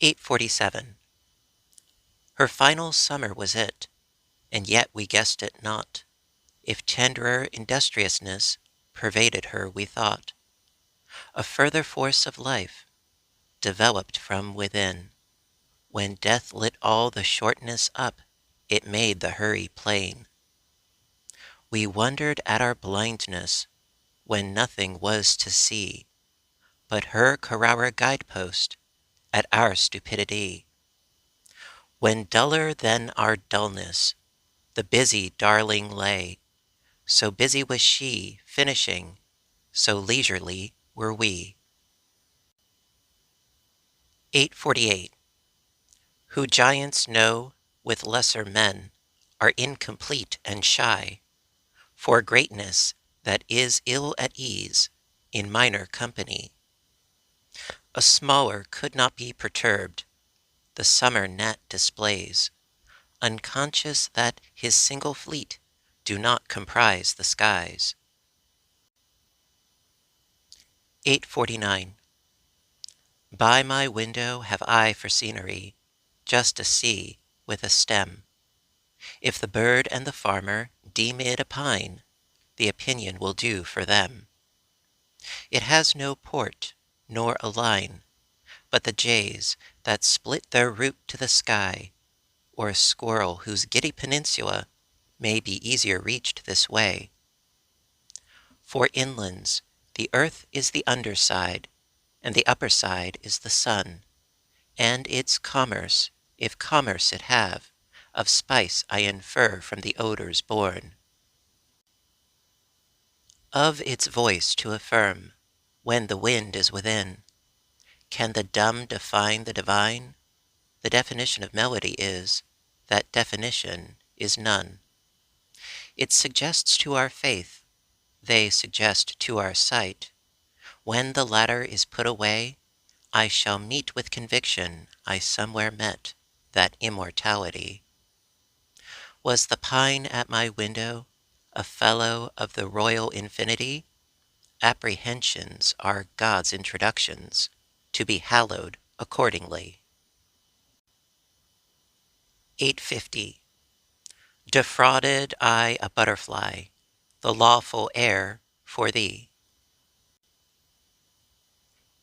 847. Her final summer was it, and yet we guessed it not, if tenderer industriousness pervaded her we thought. A further force of life, developed from within, when death lit all the shortness up, it made the hurry plain. We wondered at our blindness, when nothing was to see, but her Carrara guidepost, at our stupidity. When duller than our dullness, the busy darling lay, so busy was she, finishing, so leisurely were we. 848. Who giants know, with lesser men, are incomplete and shy, for greatness that is ill at ease in minor company. A smaller could not be perturbed, the summer gnat displays, unconscious that his single fleet do not comprise the skies. 849. By my window have I for scenery just a sea with a stem. If the bird and the farmer deem it a pine, the opinion will do for them. It has no port, nor a line, but the jays that split their route to the sky, or a squirrel whose giddy peninsula may be easier reached this way. For inlands, the earth is the under side, and the upper side is the sun, and its commerce, if commerce it have, of spice I infer from the odors born. Of its voice to affirm, when the wind is within, can the dumb define the divine? The definition of melody is, that definition is none. It suggests to our faith, they suggest to our sight. When the latter is put away, I shall meet with conviction I somewhere met that immortality. Was the pine at my window a fellow of the royal infinity? Apprehensions are God's introductions, to be hallowed accordingly. 850. Defrauded I a butterfly, the lawful heir for thee.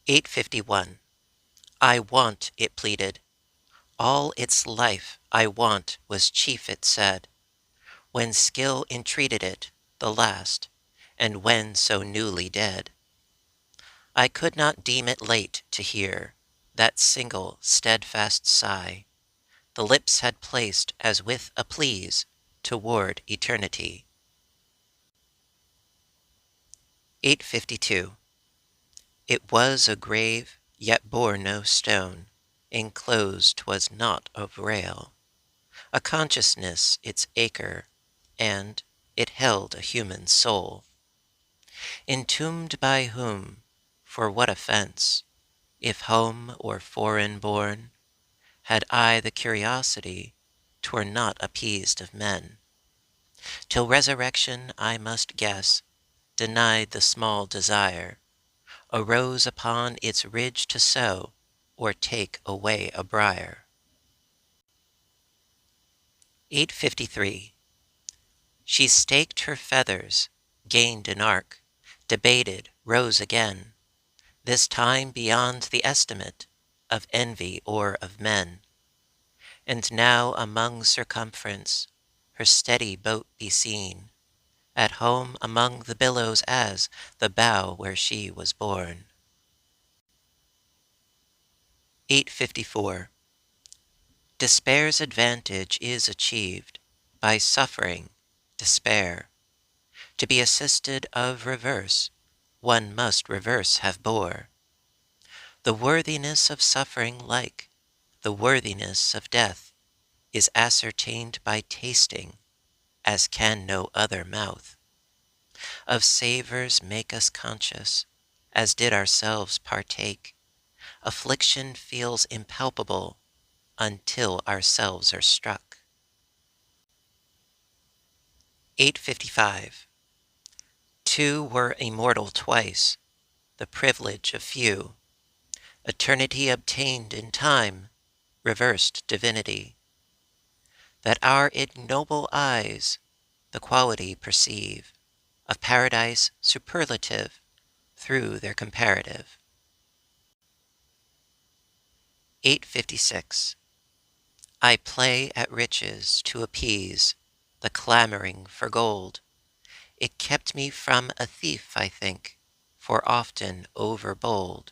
851. I want, it pleaded. All its life I want was chief, it said, when skill entreated it, the last, and when so newly dead. I could not deem it late to hear that single steadfast sigh the lips had placed as with a please toward eternity. 852. It was a grave, yet bore no stone, enclosed 'twas not of rail, a consciousness its acre, and it held a human soul. Entombed by whom? For what offense? If home or foreign born, had I the curiosity, 'twere not appeased of men. Till resurrection I must guess, denied the small desire, arose upon its ridge to sow, or take away a briar. 853. She staked her feathers, gained an arc, debated, rose again, this time beyond the estimate of envy or of men. And now among circumference her steady boat be seen, at home among the billows as the bough where she was born. 854. Despair's advantage is achieved by suffering despair. To be assisted of reverse, one must reverse have bore. The worthiness of suffering, like the worthiness of death, is ascertained by tasting, as can no other mouth. Of savours make us conscious, as did ourselves partake. Affliction feels impalpable until ourselves are struck. 855. Two were immortal twice, the privilege of few. Eternity obtained in time, reversed divinity, that our ignoble eyes the quality perceive of paradise superlative through their comparative. 856. I play at riches to appease the clamoring for gold. It kept me from a thief, I think, for often overbold.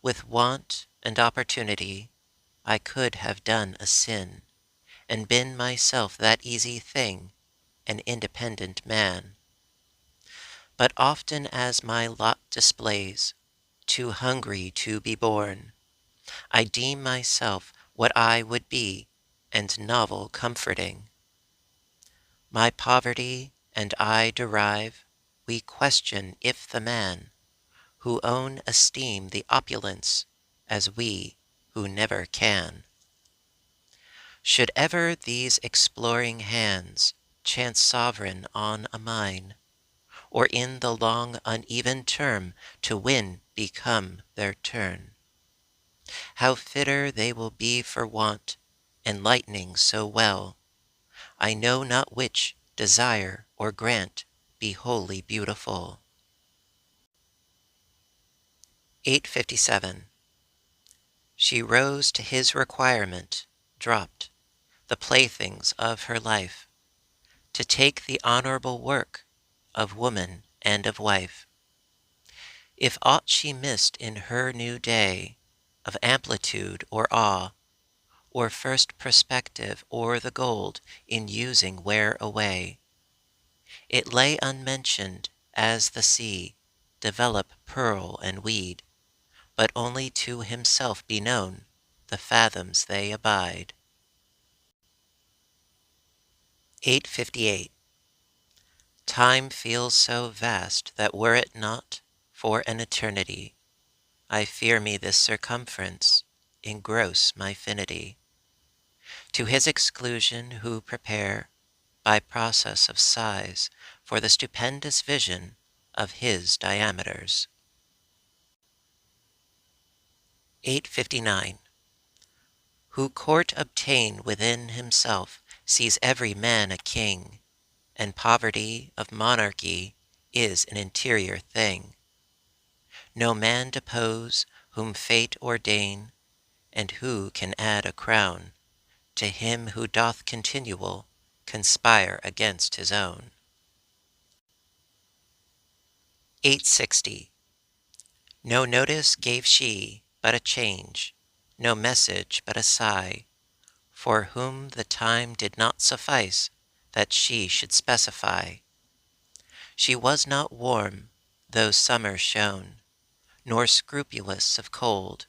With want and opportunity I could have done a sin, and been myself that easy thing, an independent man. But often as my lot displays, too hungry to be born, I deem myself what I would be, and novel comforting. My poverty and I derive, we question if the man who own esteem the opulence as we who never can. Should ever these exploring hands chance sovereign on a mine, or in the long uneven term to win become their turn, how fitter they will be for want, enlightening so well, I know not which desire or grant be wholly beautiful. 857. She rose to his requirement, dropped the playthings of her life, to take the honorable work of woman and of wife. If aught she missed in her new day of amplitude or awe, or first perspective or the gold in using wear away, it lay unmentioned as the sea develop pearl and weed, but only to himself be known the fathoms they abide. 858. Time feels so vast that were it not for an eternity, I fear me this circumference engross my finity. To his exclusion who prepare by process of size for the stupendous vision of his diameters. 859. Who court obtain within himself sees every man a king, and poverty of monarchy is an interior thing. No man depose whom fate ordain, and who can add a crown to him who doth continual conspire against his own. 860. No notice gave she, but a change, no message but a sigh, for whom the time did not suffice that she should specify. She was not warm, though summer shone, nor scrupulous of cold,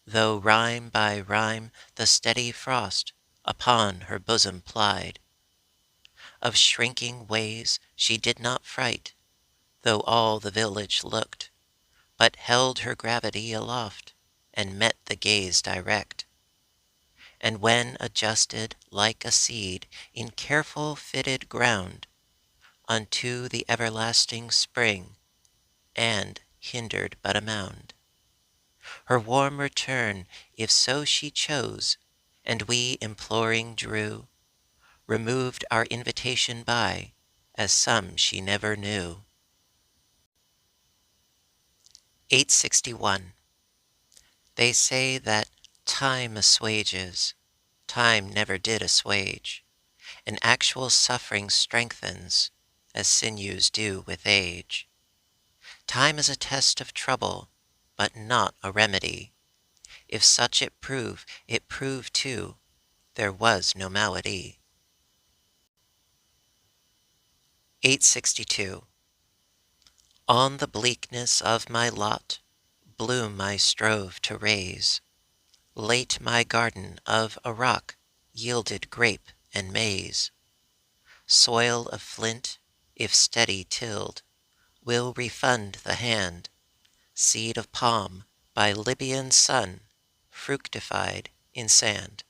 though rime by rime the steady frost upon her bosom plied. Of shrinking ways she did not fright, though all the village looked, but held her gravity aloft, and met the gaze direct. And when adjusted like a seed in careful fitted ground, unto the everlasting spring, and hindered but a mound, her warm return, if so she chose, and we imploring drew, removed our invitation by, as some she never knew. 861. They say that time assuages, time never did assuage, and actual suffering strengthens, as sinews do with age. Time is a test of trouble, but not a remedy. If such it proved too, there was no malady. 862. On the bleakness of my lot, bloom I strove to raise. Late my garden of a rock yielded grape and maize. Soil of flint, if steady tilled, will refund the hand. Seed of palm by Libyan sun, fructified in sand.